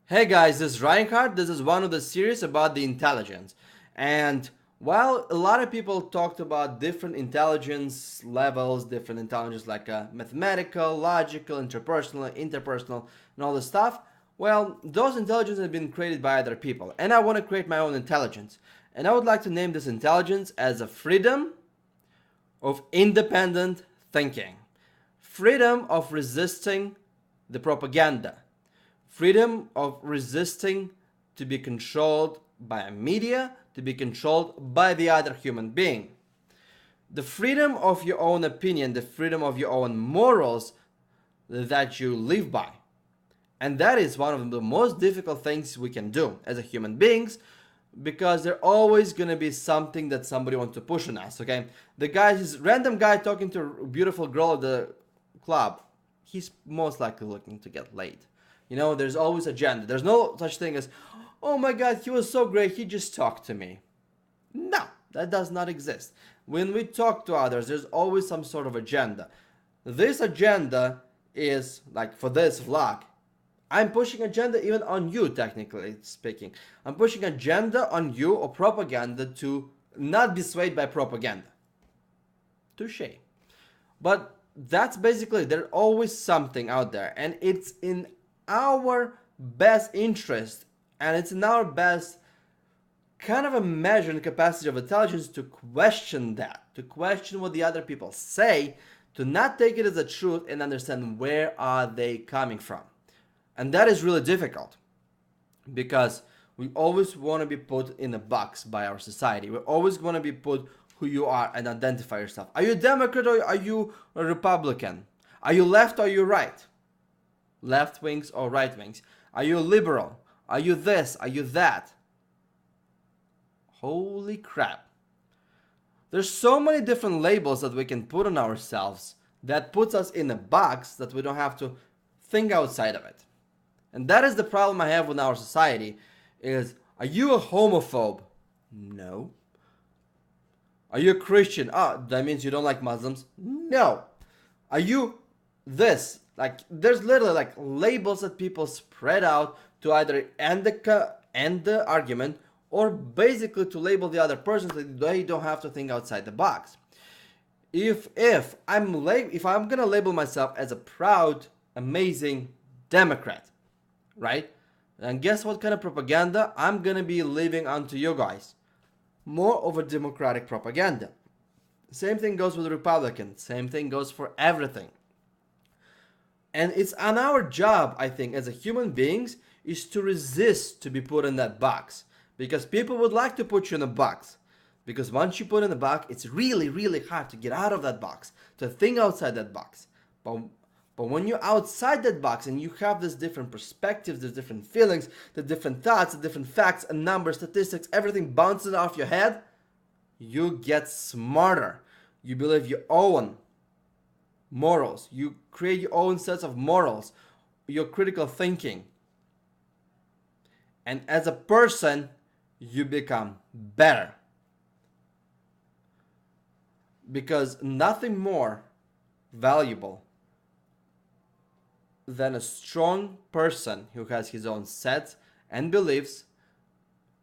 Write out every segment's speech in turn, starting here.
Hey guys, this is Reinhardt. This is one of the series about the intelligence. And while a lot of people talked about different intelligence levels, different intelligence like mathematical, logical, interpersonal, and all this stuff, well, those intelligences have been created by other people. And I want to create my own intelligence. And I would like to name this intelligence as a freedom of independent thinking, freedom of resisting the propaganda, freedom of resisting to be controlled by media, to be controlled by the other human being. The freedom of your own opinion, the freedom of your own morals that you live by. And that is one of the most difficult things we can do as a human beings because there's always going to be something that somebody wants to push on us, okay? This random guy talking to a beautiful girl at the club, he's most likely looking to get laid. There's always agenda. There's no such thing as, oh my god, he was so great, he just talked to me. No, that does not exist. When we talk to others, there's always some sort of agenda. This agenda is, like for this vlog, I'm pushing agenda even on you, technically speaking. I'm pushing agenda on you or propaganda to not be swayed by propaganda. Touche. But that's basically, there's always something out there, and it's in our best interest and it's in our best kind of a measure and capacity of intelligence to question that, to question what the other people say, to not take it as a truth and understand where are they coming from. And that is really difficult because we always want to be put in a box by our society. We always want to be put who you are and identify yourself. Are you a Democrat or are you a Republican? Are you left or are you right? Left wings or right wings? Are you liberal? Are you this? Are you that? Holy crap. There's so many different labels that we can put on ourselves that puts us in a box that we don't have to think outside of it. And that is the problem I have with our society is, are you a homophobe? No. Are you a Christian? That means you don't like Muslims? No. Are you this? Like, there's literally like labels that people spread out to either end the argument or basically to label the other person so they don't have to think outside the box. If I'm gonna label myself as a proud, amazing Democrat, right? And guess what kind of propaganda I'm gonna be leaving onto you guys? More of a democratic propaganda. Same thing goes with Republicans. Same thing goes for everything. And it's on our job, I think, as a human beings, is to resist to be put in that box. Because people would like to put you in a box. Because once you put in a box, it's really, really hard to get out of that box, to think outside that box. But when you're outside that box and you have these different perspectives, these different feelings, the different thoughts, the different facts and numbers, statistics, everything bouncing off your head, you get smarter. You believe your own morals. You create your own sets of morals, your critical thinking. And as a person, you become better. Because nothing more valuable than a strong person who has his own sets and beliefs,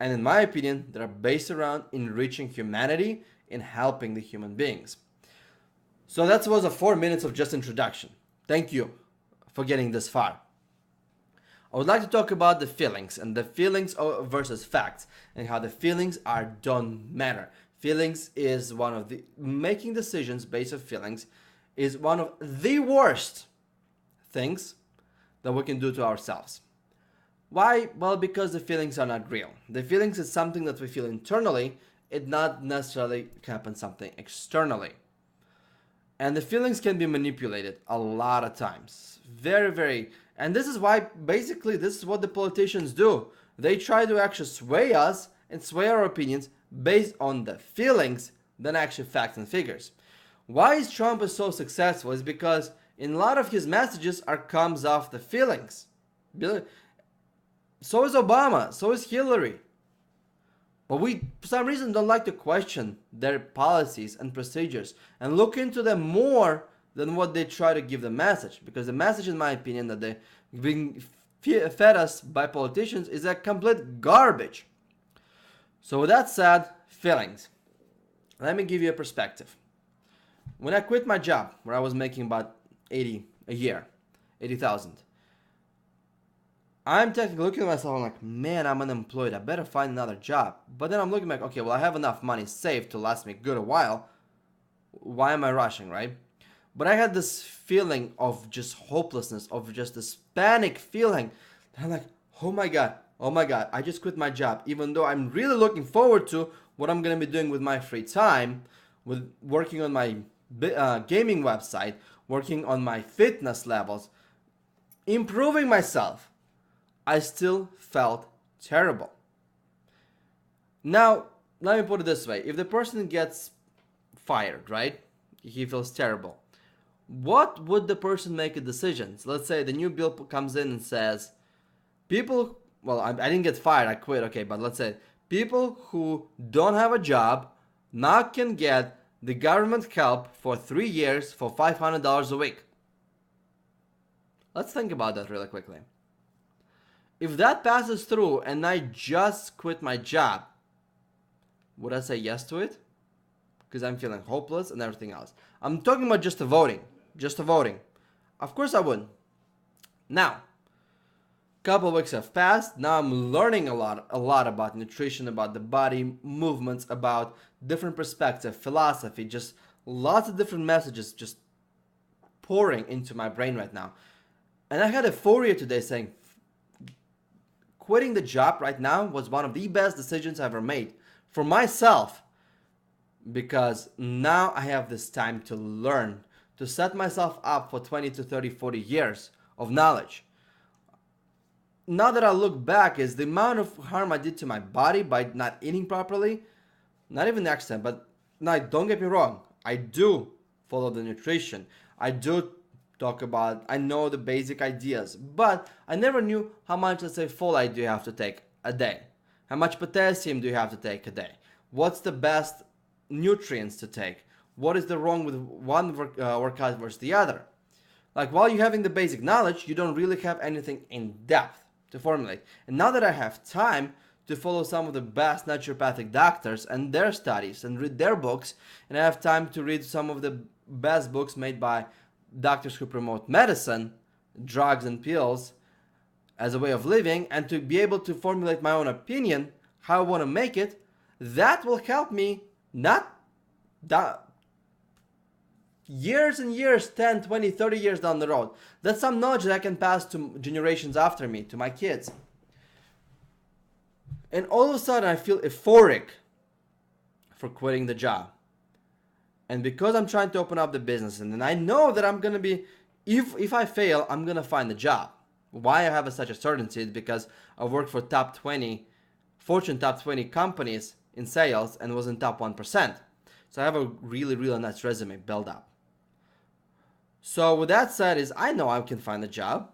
and in my opinion, that are based around enriching humanity and helping the human beings. So that was a 4 minutes of just introduction. Thank you for getting this far. I would like to talk about the feelings and the feelings versus facts and how the feelings don't matter. Feelings is one of the making decisions based on feelings is one of the worst things that we can do to ourselves. Why? Well, because the feelings are not real. The feelings is something that we feel internally. It not necessarily happens something externally. And the feelings can be manipulated a lot of times. Very, very. And this is why, basically, this is what the politicians do. They try to actually sway us and sway our opinions based on the feelings than actually facts and figures. Why is Trump so successful is because in a lot of his messages comes off the feelings. So is Obama, so is Hillary. But we, for some reason, don't like to question their policies and procedures and look into them more than what they try to give the message. Because the message, in my opinion, that they bring fed us by politicians is a complete garbage. So with that said, feelings. Let me give you a perspective. When I quit my job, where I was making about 80 a year, 80,000, I'm technically looking at myself, I'm like, man, I'm unemployed, I better find another job. But then I'm looking like, okay, well, I have enough money saved to last me a good while. Why am I rushing, right? But I had this feeling of just hopelessness, of just this panic feeling. And I'm like, oh my God, I just quit my job. Even though I'm really looking forward to what I'm going to be doing with my free time, with working on my gaming website, working on my fitness levels, improving myself. I still felt terrible. Now, let me put it this way. If the person gets fired, right? He feels terrible. What would the person make a decision? So let's say the new bill comes in and says, people, well, I didn't get fired, I quit, okay, but let's say people who don't have a job now can get the government help for 3 years for $500 a week. Let's think about that really quickly. If that passes through and I just quit my job, would I say yes to it? Because I'm feeling hopeless and everything else. I'm talking about just the voting. Just the voting. Of course I wouldn't. Now, a couple of weeks have passed. Now I'm learning a lot about nutrition, about the body, movements, about different perspective, philosophy, just lots of different messages just pouring into my brain right now. And I had a Fourier today saying, quitting the job right now was one of the best decisions I ever made for myself, because now I have this time to learn, to set myself up for 20 to 30, 40 years of knowledge. Now that I look back, is the amount of harm I did to my body by not eating properly, not even the extent, but now don't get me wrong, I do follow the nutrition. I do talk about, I know the basic ideas, but I never knew how much, let's say, folate do you have to take a day? How much potassium do you have to take a day? What's the best nutrients to take? What is the wrong with one workout versus the other? Like, while you're having the basic knowledge, you don't really have anything in depth to formulate. And now that I have time to follow some of the best naturopathic doctors and their studies and read their books, and I have time to read some of the best books made by doctors who promote medicine, drugs and pills as a way of living, and to be able to formulate my own opinion, how I want to make it, that will help me not years and years, 10, 20, 30 years down the road. That's some knowledge that I can pass to generations after me, to my kids. And all of a sudden I feel euphoric for quitting the job. And because I'm trying to open up the business, and then I know that I'm going to be, if I fail, I'm going to find a job. Why I have such a certainty is because I worked for top 20, Fortune top 20 companies in sales and was in top 1%. So I have a really, really nice resume built up. So with that said is, I know I can find a job.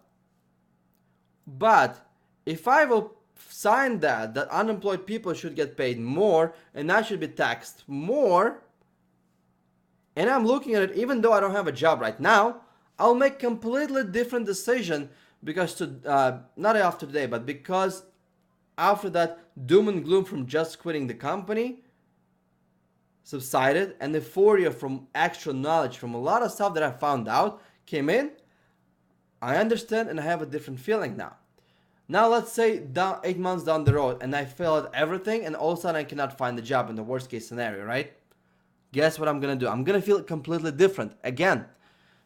But if I will sign that unemployed people should get paid more and I should be taxed more, and I'm looking at it, even though I don't have a job right now, I'll make completely different decision, because not after today, but because after that doom and gloom from just quitting the company subsided and the euphoria from actual knowledge from a lot of stuff that I found out came in, I understand and I have a different feeling now. Now let's say 8 months down the road and I fail at everything and all of a sudden I cannot find a job in the worst case scenario, right? Guess what I'm gonna do? I'm gonna feel completely different again.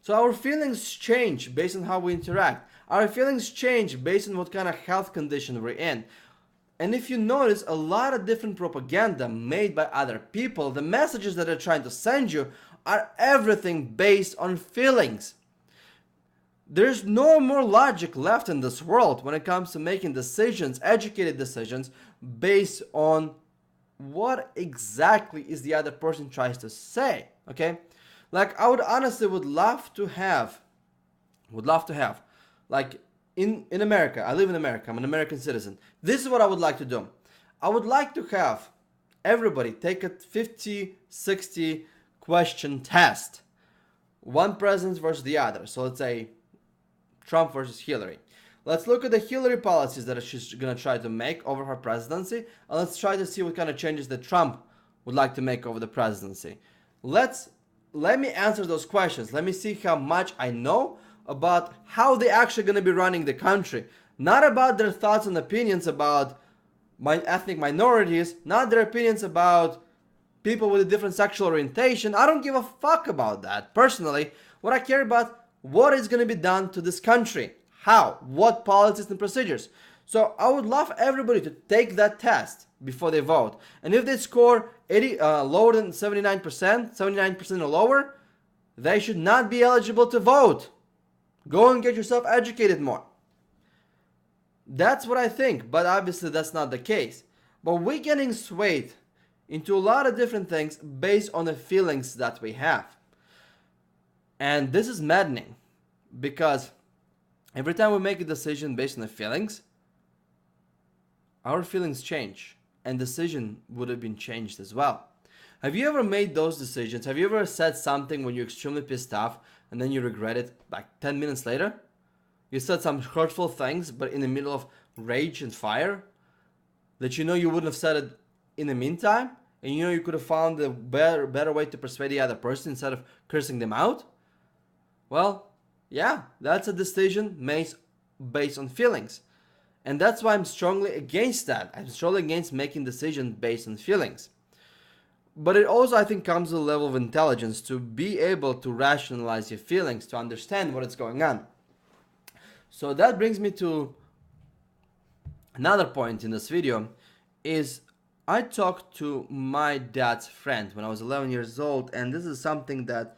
So our feelings change based on how we interact. Our feelings change based on what kind of health condition we're in. And if you notice, a lot of different propaganda made by other people, the messages that they're trying to send you are everything based on feelings. There's no more logic left in this world when it comes to making decisions, educated decisions, based on what exactly is the other person tries to say, okay? Like, I would honestly would love to have, like, in America, I live in America, I'm an American citizen. This is what I would like to do. I would like to have everybody take a 50, 60 question test. One president versus the other. So let's say Trump versus Hillary. Let's look at the Hillary policies that she's going to try to make over her presidency, and let's try to see what kind of changes that Trump would like to make over the presidency. Let me answer those questions. Let me see how much I know about how they're actually going to be running the country. Not about their thoughts and opinions about ethnic minorities, not their opinions about people with a different sexual orientation. I don't give a fuck about that. Personally, what I care about, what is going to be done to this country. How? What policies and procedures? So I would love everybody to take that test before they vote. And if they score lower than 79%, 79% or lower, they should not be eligible to vote. Go and get yourself educated more. That's what I think, but obviously that's not the case. But we're getting swayed into a lot of different things based on the feelings that we have. And this is maddening because every time we make a decision based on the feelings, our feelings change and decision would have been changed as well. Have you ever made those decisions? Have you ever said something when you're extremely pissed off and then you regret it like 10 minutes later? You said some hurtful things, but in the middle of rage and fire that you know you wouldn't have said it in the meantime, and you know you could have found a better way to persuade the other person instead of cursing them out? Well, yeah, that's a decision made based on feelings. And that's why I'm strongly against that. I'm strongly against making decisions based on feelings. But it also, I think, comes to a level of intelligence to be able to rationalize your feelings, to understand what is going on. So that brings me to another point in this video is I talked to my dad's friend when I was 11 years old, and this is something that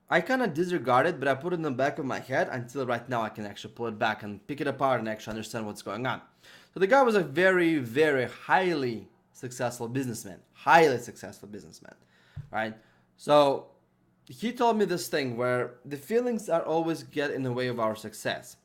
I kind of disregarded, but I put it in the back of my head until right now I can actually pull it back and pick it apart and actually understand what's going on. So the guy was a very, very highly successful businessman, right? So he told me this thing where the feelings are always get in the way of our success.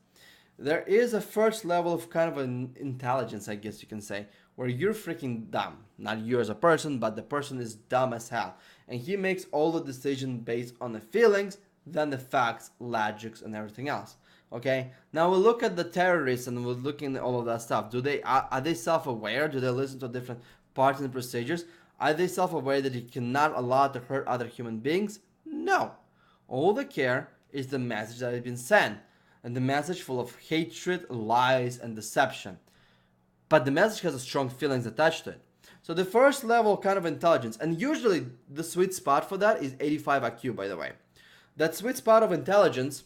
There is a first level of kind of an intelligence, I guess you can say, where you're freaking dumb. Not you as a person, but the person is dumb as hell. And he makes all the decisions based on the feelings, then the facts, logics, and everything else. Okay? Now we'll look at the terrorists and we're looking at all of that stuff. Are they self-aware? Do they listen to different parts and procedures? Are they self-aware that you cannot allow to hurt other human beings? No. All they care is the message that has been sent. And the message full of hatred, lies, and deception. But the message has a strong feelings attached to it. So the first level kind of intelligence, and usually the sweet spot for that is 85 IQ, by the way. That sweet spot of intelligence,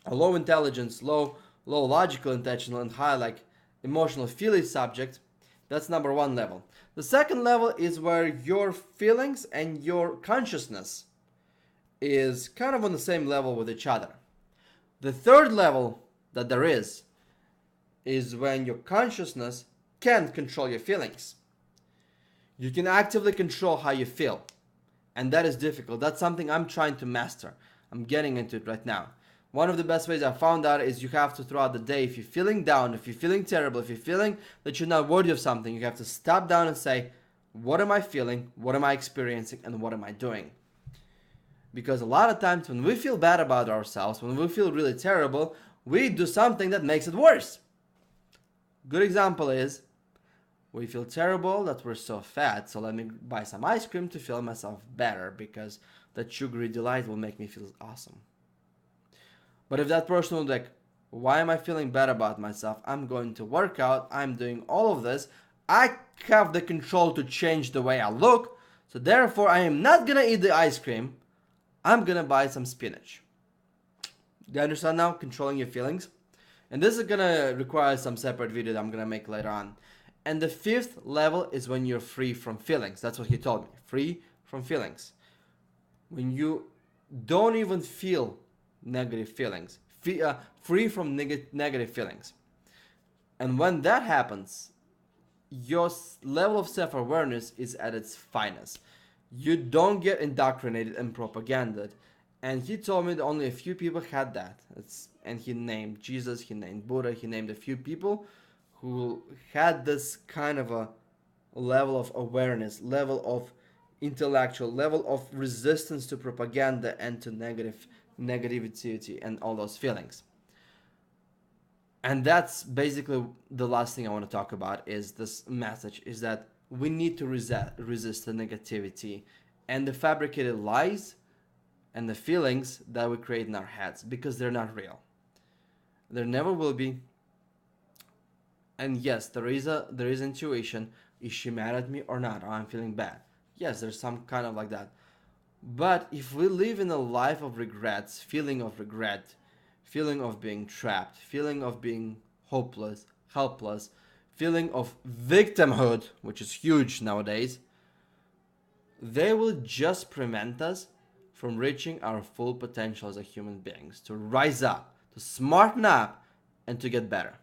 a low intelligence, low logical intentional, and high like emotional feeling subject, that's number one level. The second level is where your feelings and your consciousness is kind of on the same level with each other. The third level that there is when your consciousness can't control your feelings. You can actively control how you feel. And that is difficult. That's something I'm trying to master. I'm getting into it right now. One of the best ways I found out is you have to, throughout the day, if you're feeling down, if you're feeling terrible, if you're feeling that you're not worthy of something, you have to stop down and say, what am I feeling? What am I experiencing? And what am I doing? Because a lot of times when we feel bad about ourselves, when we feel really terrible, we do something that makes it worse. Good example is, we feel terrible that we're so fat, so let me buy some ice cream to feel myself better because that sugary delight will make me feel awesome. But if that person would like, why am I feeling bad about myself? I'm going to work out, I'm doing all of this, I have the control to change the way I look, so therefore I am not gonna eat the ice cream, I'm gonna buy some spinach. Do you understand now? Controlling your feelings. And this is gonna require some separate video that I'm gonna make later on. And the fifth level is when you're free from feelings. That's what he told me. Free from feelings. When you don't even feel negative feelings. Free from negative feelings. And when that happens, your level of self-awareness is at its finest. You don't get indoctrinated and propagandized. And he told me that only a few people had that. And he named Jesus, he named Buddha, he named a few people who had this kind of a level of awareness, level of intellectual, level of resistance to propaganda and to negativity and all those feelings. And that's basically the last thing I want to talk about is this message is that we need to resist the negativity and the fabricated lies and the feelings that we create in our heads because they're not real. There never will be. And yes, there is intuition. Is she mad at me or not? Oh, I'm feeling bad. Yes, there's some kind of like that. But if we live in a life of regrets, feeling of regret, feeling of being trapped, feeling of being hopeless, helpless, feeling of victimhood, which is huge nowadays, they will just prevent us from reaching our full potential as a human beings, to rise up, to smarten up, and to get better.